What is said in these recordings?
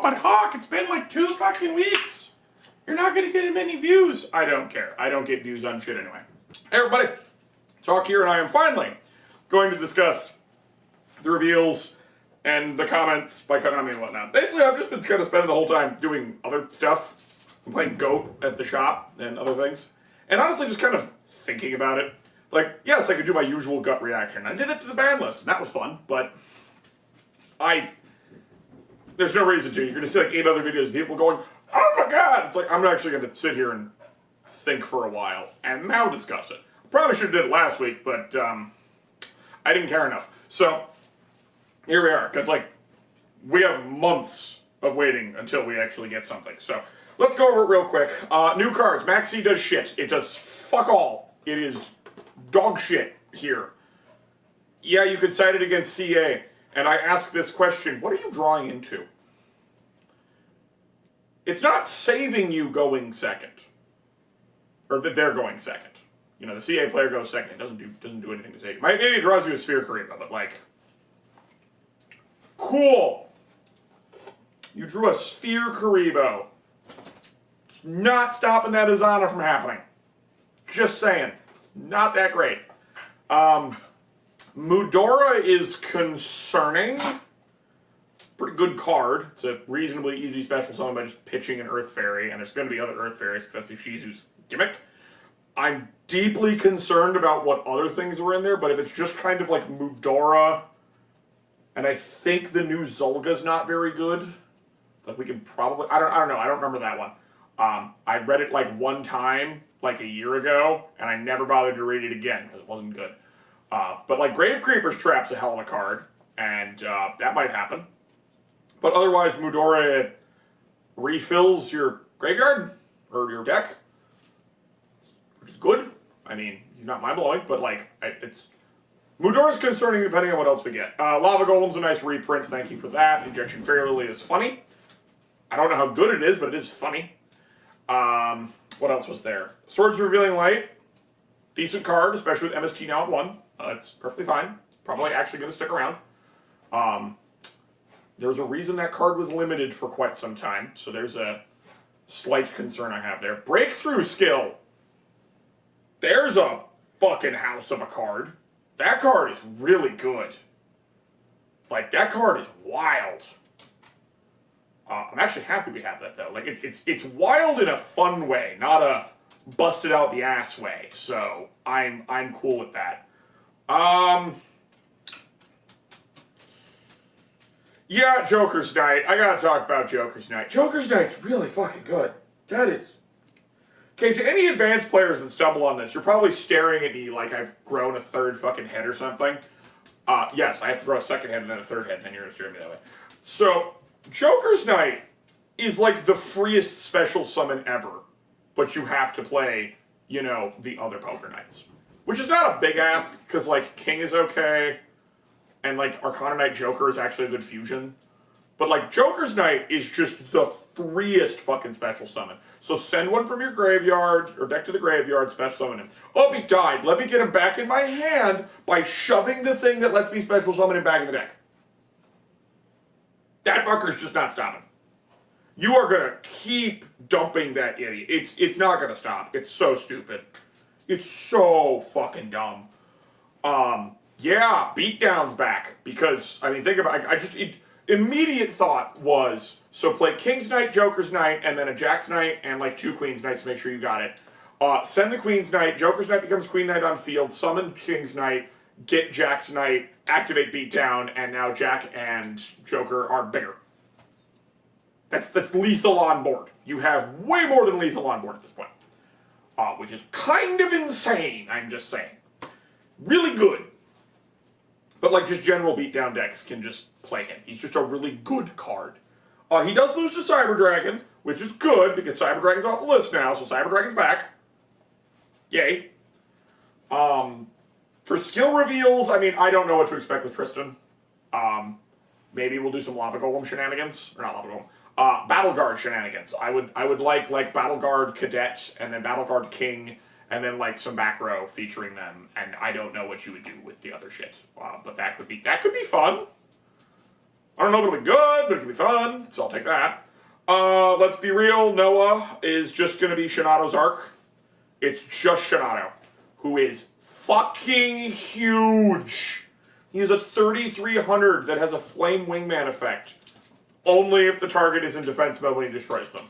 but Hawk, it's been like 2 fucking weeks. You're not gonna get many views. I don't care. I don't get views on shit anyway. Hey everybody, Talk here, and I am finally going to discuss the reveals and the comments by Konami and whatnot. Basically, I've just been kind of spending the whole time doing other stuff. I'm playing GOAT at the shop and other things. And honestly, just kind of thinking about it. Like, yes, I could do my usual gut reaction. I did it to the ban list, and that was fun, but there's no reason to. You're going to see like 8 other videos of people going, oh my god! It's like, I'm actually going to sit here and think for a while, and now discuss it. Probably should have did it last week, but I didn't care enough. So, here we are, because like, we have months of waiting until we actually get something. So, let's go over it real quick. New cards. Max C does shit. It does fuck all. It is dog shit here. Yeah, you could cite it against CA. And I ask this question, what are you drawing into? It's not saving you going second. Or that they're going second. You know, the CA player goes second. It doesn't do anything to save you. Maybe it draws you a Sphere Kariba, but like, cool. You drew a Sphere Karibo. It's not stopping that Azana from happening. Just saying. It's not that great. Mudora is concerning. Pretty good card. It's a reasonably easy special summon by just pitching an Earth Fairy, and there's going to be other Earth Fairies because that's Ishizu's gimmick. I'm deeply concerned about what other things were in there, but if it's just kind of like Mudora, and I think the new Zulga's not very good, like we can probably, I don't know, I don't remember that one. I read it like one time, like a year ago, and I never bothered to read it again because it wasn't good. But like Grave Creeper's Trap's a hell of a card, and that might happen. But otherwise, Mudora refills your graveyard, or your deck, which is good. I mean, he's not mind-blowing, but like, Mudora's concerning depending on what else we get. Lava Golem's a nice reprint, thank you for that. Injection Fairy Lily is funny. I don't know how good it is, but it is funny. What else was there? Swords Revealing Light. Decent card, especially with MST now at 1. It's perfectly fine. It's probably actually going to stick around. There's a reason that card was limited for quite some time, so there's a slight concern I have there. Breakthrough Skill. There's a fucking house of a card. That card is really good. Like, that card is wild. I'm actually happy we have that, though. Like, it's wild in a fun way, not a busted out the ass way. So, I'm cool with that. Yeah, Joker's Night. I gotta talk about Joker's Night. Joker's Night's really fucking good. That is... Okay, to any advanced players that stumble on this, you're probably staring at me like I've grown a 3rd fucking head or something. Yes, I have to grow a 2nd head and then a 3rd head, and then you're gonna stare at me that way. So, Joker's Night is like the freest special summon ever, but you have to play, you know, the other Poker Nights. Which is not a big ask, because, like, King is okay, and, like, Arcana Knight Joker is actually a good fusion. But, like, Joker's Night is just the freest fucking special summon. So send one from your graveyard, or deck to the graveyard, special summon him. Oh, he died. Let me get him back in my hand by shoving the thing that lets me special summon him back in the deck. That fucker's just not stopping. You are going to keep dumping that idiot. It's not going to stop. It's so stupid. It's so fucking dumb. Yeah, Beatdown's back. Because, I mean, think about it. Immediate thought was, so play King's Knight, Joker's Knight, and then a Jack's Knight, and like 2 Queen's Knights to make sure you got it. Send the Queen's Knight, Joker's Knight becomes Queen Knight on field, summon King's Knight, get Jack's Knight, activate Beatdown, and now Jack and Joker are bigger. That's lethal on board. You have way more than lethal on board at this point. Which is kind of insane, I'm just saying. Really good. But like just general beatdown decks can just play him. He's just a really good card. He does lose to Cyber Dragon, which is good because Cyber Dragon's off the list now, so Cyber Dragon's back. Yay. For skill reveals, I mean, I don't know what to expect with Tristan. Maybe we'll do some Lava Golem shenanigans. Or not Lava Golem. Battle Guard shenanigans. I would like Battle Guard Cadet, and then Battle Guard King, and then like some back row featuring them, and I don't know what you would do with the other shit. But that could be fun. I don't know if it'll be good, but it can be fun, so I'll take that. Let's be real, Noah is just going to be Shinato's arc. It's just Shinato, who is fucking huge. He has a 3300 that has a flame wingman effect. Only if the target is in defense mode when he destroys them.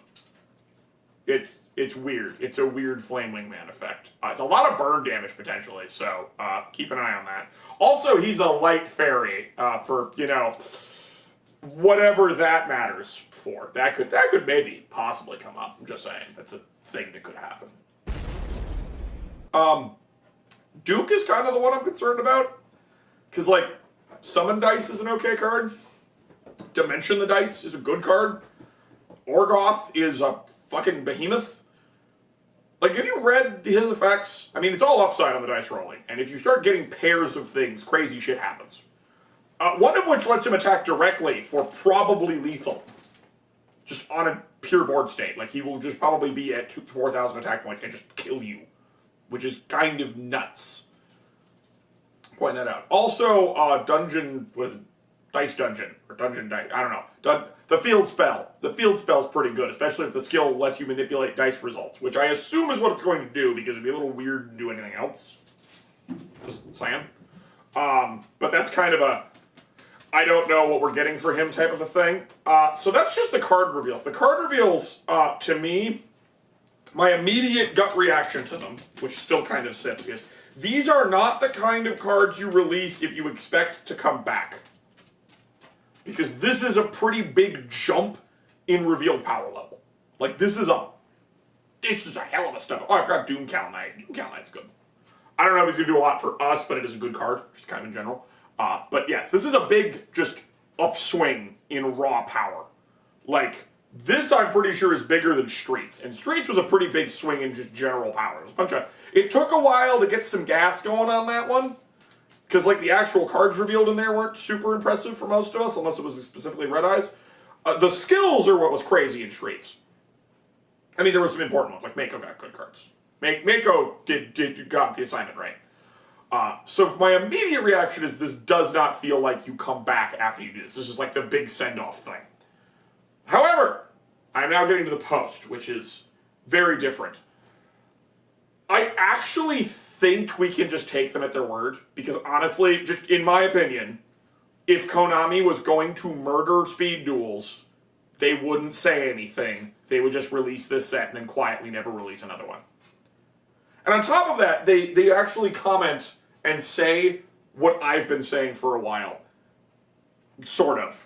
It's weird. It's a weird flame wingman effect. It's a lot of burn damage potentially, so keep an eye on that. Also, he's a light fairy for, you know, whatever that matters for. That could maybe possibly come up. I'm just saying. That's a thing that could happen. Duke is kind of the one I'm concerned about. Because, like, Summon Dice is an okay card. Dimension the Dice is a good card. Orgoth is a fucking behemoth. Like, have you read his effects? I mean, it's all upside on the dice rolling. And if you start getting pairs of things, crazy shit happens. One of which lets him attack directly for probably lethal. Just on a pure board state. Like, he will just probably be at 4,000 attack points and just kill you. Which is kind of nuts. Point that out. Also, Dice Dungeon, or Dungeon Dice, I don't know. The Field Spell. The Field Spell is pretty good, especially if the skill lets you manipulate dice results, which I assume is what it's going to do, because it'd be a little weird to do anything else. Just saying. But that's kind of a, I don't know what we're getting for him type of a thing. So that's just the card reveals. The card reveals, to me, my immediate gut reaction to them, which still kind of sits, is these are not the kind of cards you release if you expect to come back. Because this is a pretty big jump in revealed power level. Like, this is a hell of a step. Oh, I forgot Doom Cal Knight. Doom Cal Knight's good. I don't know if he's going to do a lot for us, but it is a good card, just kind of in general. But yes, this is a big, just, upswing in raw power. Like, this I'm pretty sure is bigger than Streets. And Streets was a pretty big swing in just general power. It took a while to get some gas going on that one. Because, like, the actual cards revealed in there weren't super impressive for most of us, unless it was specifically Red Eyes. The skills are what was crazy in Streets. I mean, there were some important ones, like Mako got good cards. Mako got the assignment right. So my immediate reaction is this does not feel like you come back after you do this. This is like the big send-off thing. However, I'm now getting to the post, which is very different. I actually think we can just take them at their word, because honestly, just in my opinion, if Konami was going to murder Speed Duels, they wouldn't say anything. They would just release this set and then quietly never release another one. And on top of that, they actually comment and say what I've been saying for a while. Sort of,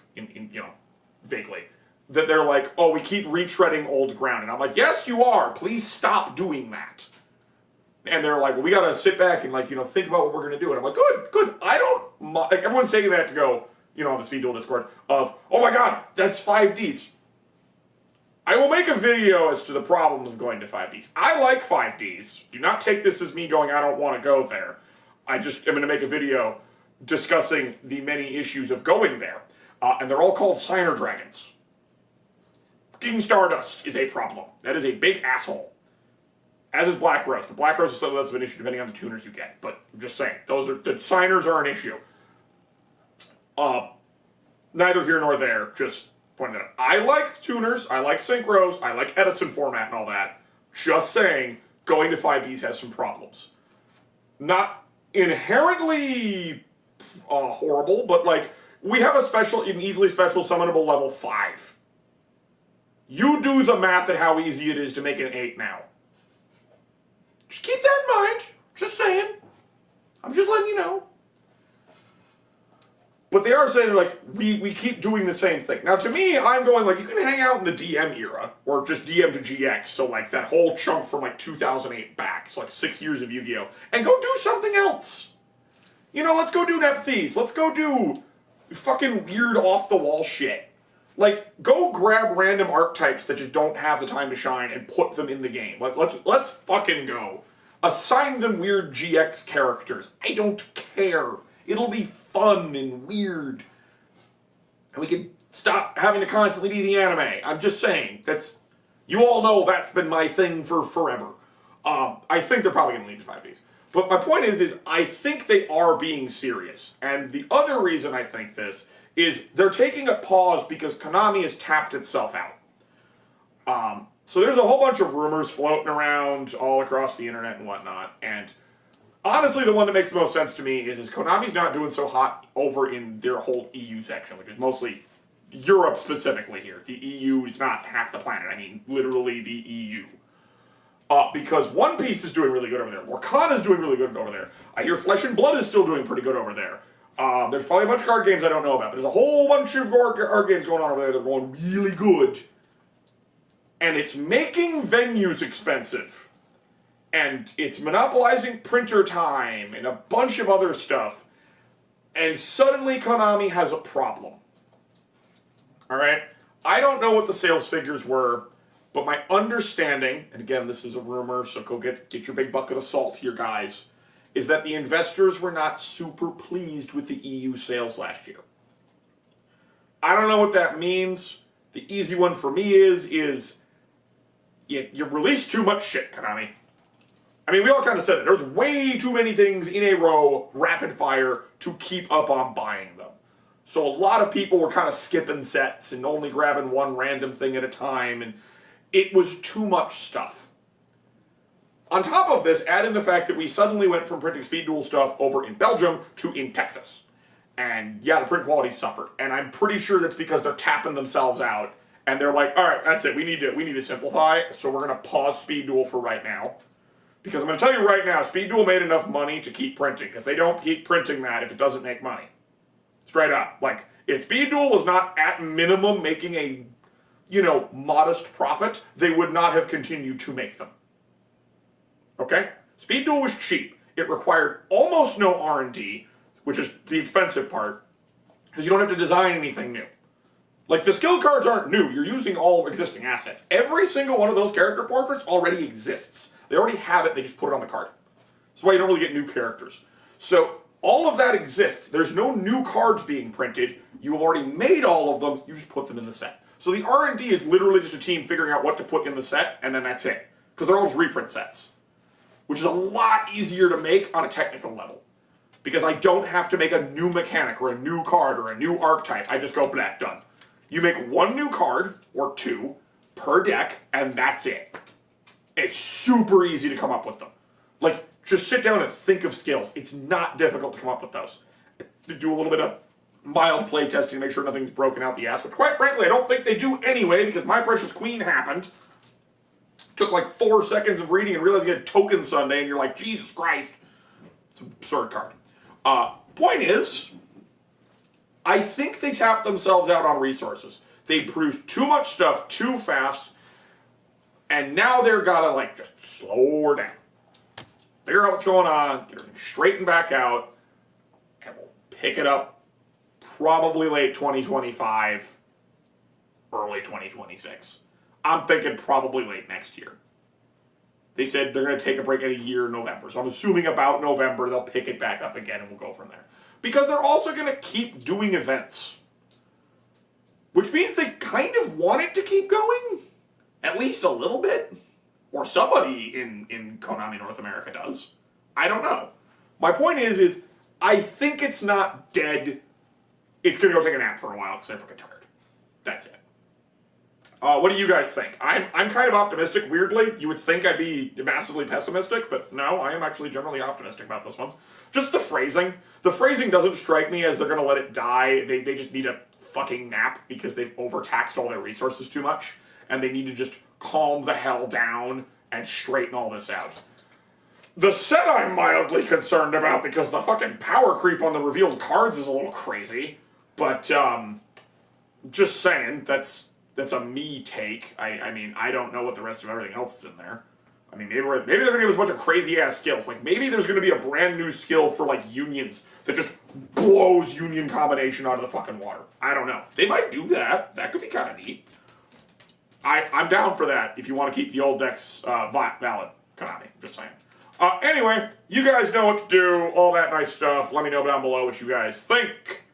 vaguely. That they're like, oh, we keep retreading old ground. And I'm like, yes, you are. Please stop doing that. And they're like, well, we gotta sit back and, like, think about what we're gonna do. And I'm like, good. I don't like, everyone's saying that to go, on the Speed Duel Discord of, oh my god, that's 5Ds. I will make a video as to the problems of going to 5Ds. I like 5Ds. Do not take this as me going, I don't want to go there. I just am gonna make a video discussing the many issues of going there. And they're all called Signer Dragons. King Stardust is a problem. That is a big asshole. As is Black Rose. But Black Rose is slightly less of an issue depending on the tuners you get. But I'm just saying, the signers are an issue. Neither here nor there, just pointing that out. I like tuners, I like synchros, I like Edison format and all that. Just saying, going to 5Ds has some problems. Not inherently horrible, but like, we have an easily special summonable level 5. You do the math at how easy it is to make an 8 now. Just keep that in mind. Just saying. I'm just letting you know. But they are saying, like, we keep doing the same thing. Now, to me, I'm going, like, you can hang out in the DM era, or just DM to GX, so, like, that whole chunk from, like, 2008 back, so, like, 6 years of Yu-Gi-Oh!, and go do something else. Let's go do Nepthes. Let's go do fucking weird off-the-wall shit. Like, go grab random archetypes that just don't have the time to shine and put them in the game. Like, let's fucking go. Assign them weird GX characters. I don't care. It'll be fun and weird. And we can stop having to constantly be the anime. I'm just saying. You all know that's been my thing for forever. I think they're probably going to lead to 5Ds. But my point is I think they are being serious. And the other reason I think this is they're taking a pause because Konami has tapped itself out. So there's a whole bunch of rumors floating around all across the internet and whatnot, and honestly the one that makes the most sense to me is Konami's not doing so hot over in their whole EU section, which is mostly Europe specifically here. The EU is not half the planet, I mean literally the EU. Because One Piece is doing really good over there. Wakanda is doing really good over there. I hear Flesh and Blood is still doing pretty good over there. There's probably a bunch of card games I don't know about, but there's a whole bunch of card games going on over there that are going really good. And it's making venues expensive. And it's monopolizing printer time and a bunch of other stuff. And suddenly Konami has a problem. Alright? I don't know what the sales figures were, but my understanding, and again this is a rumor, so go get your big bucket of salt here, guys, is that the investors were not super pleased with the EU sales last year. I don't know what that means. The easy one for me is you release too much shit, Konami. I mean, we all kind of said it. There's way too many things in a row, rapid fire, to keep up on buying them. So a lot of people were kind of skipping sets and only grabbing one random thing at a time, and it was too much stuff. On top of this, add in the fact that we suddenly went from printing Speed Duel stuff over in Belgium to in Texas. And yeah, the print quality suffered. And I'm pretty sure that's because they're tapping themselves out. And they're like, alright, that's it, we need to simplify, so we're going to pause Speed Duel for right now. Because I'm going to tell you right now, Speed Duel made enough money to keep printing, because they don't keep printing that if it doesn't make money. Straight up. Like, if Speed Duel was not at minimum making a, modest profit, they would not have continued to make them. Okay? Speed Duel was cheap. It required almost no R&D, which is the expensive part, because you don't have to design anything new. Like, the skill cards aren't new. You're using all existing assets. Every single one of those character portraits already exists. They already have it, they just put it on the card. That's why you don't really get new characters. So, all of that exists. There's no new cards being printed. You've already made all of them, you just put them in the set. So the R&D is literally just a team figuring out what to put in the set, and then that's it. Because they're all just reprint sets. Which is a lot easier to make on a technical level. Because I don't have to make a new mechanic, or a new card, or a new archetype. I just go, blah, done. You make one new card, or two, per deck, and that's it. It's super easy to come up with them. Like, just sit down and think of skills. It's not difficult to come up with those. Do a little bit of mild play testing to make sure nothing's broken out the ass, which quite frankly I don't think they do anyway, because My Precious Queen happened. Took like 4 seconds of reading and realizing you had Token Sunday, and you're like, Jesus Christ. It's an absurd card. Point is, I think they tapped themselves out on resources. They produced too much stuff too fast, and now they're gotta just slow her down. Figure out what's going on, get everything straightened back out, and we'll pick it up probably late 2025, early 2026. I'm thinking probably late next year. They said they're going to take a break in a year in November, so I'm assuming about November they'll pick it back up again and we'll go from there. Because they're also going to keep doing events. Which means they kind of want it to keep going. At least a little bit. Or somebody in Konami North America does. I don't know. My point is I think it's not dead. It's going to go take a nap for a while because I'm fucking tired. That's it. What do you guys think? I'm kind of optimistic, weirdly. You would think I'd be massively pessimistic, but no, I am actually generally optimistic about this one. Just the phrasing. The phrasing doesn't strike me as they're going to let it die. They just need a fucking nap because they've overtaxed all their resources too much, and they need to just calm the hell down and straighten all this out. The set I'm mildly concerned about because the fucking power creep on the revealed cards is a little crazy, but just saying, that's a me take. I mean, I don't know what the rest of everything else is in there. I mean, maybe they're going to give us a bunch of crazy-ass skills. Like, maybe there's going to be a brand new skill for, unions that just blows union combination out of the fucking water. I don't know. They might do that. That could be kind of neat. I'm down for that if you want to keep the old decks valid, Konami. Just saying. Anyway, you guys know what to do. All that nice stuff. Let me know down below what you guys think.